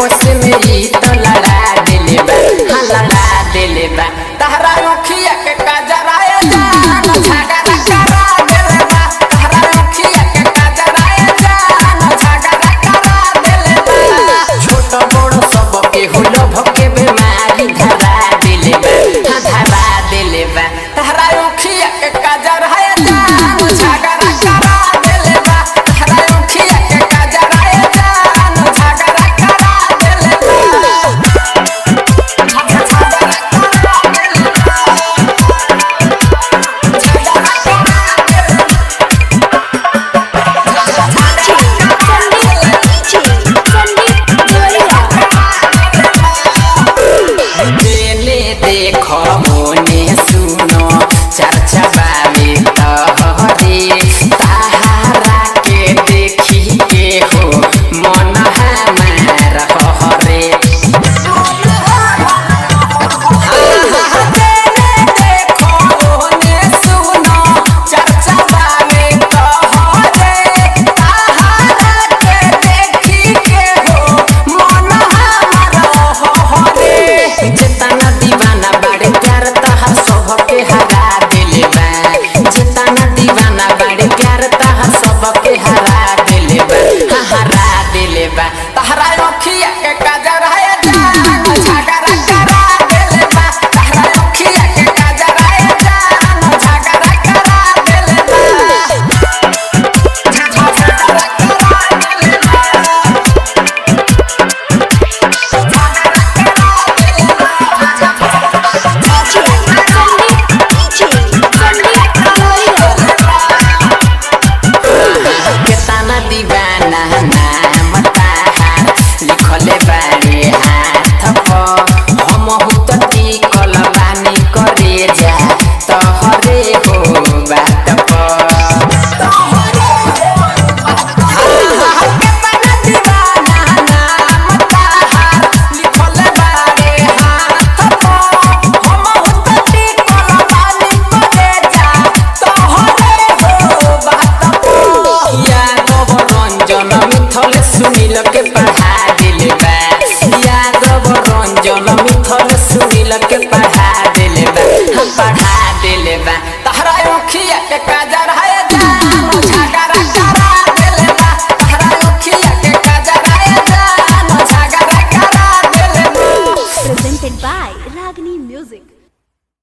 आपस में ही तो लड़ा दिले बा, हाँ लड़ा दिले बा। तहरा मुखिया के काजराए जान झगड़ा करा दिले बा, तहरा मुखिया के काजराए जान झगड़ा करा दिले बा। छोट बड़ सब के हुलो भके बीमारी धरा दिले बा, हाँ धरा दिले बा। तहरा मुखिया के काजराए जान झगड़ा करा दिले बा, तहरा मुखिया के काजराए जान झगड़ा करा दिले बा। देखो मोने सुनो चर्चा बावे तहरे, ताहारा के देखी के हो मन हमार हरे। देखो मोने सुनो चर्चा बावे तहरे, ताहारा के देखी के हो मन हमार हरे। जितना दीवाना बड़े प्यार तहर सबके हरा दिले बा, जितना दीवाना बड़े प्यार तहर सबके हरा दिले बा, हाँ हरा दिले बा। तहरा अखिया के काजर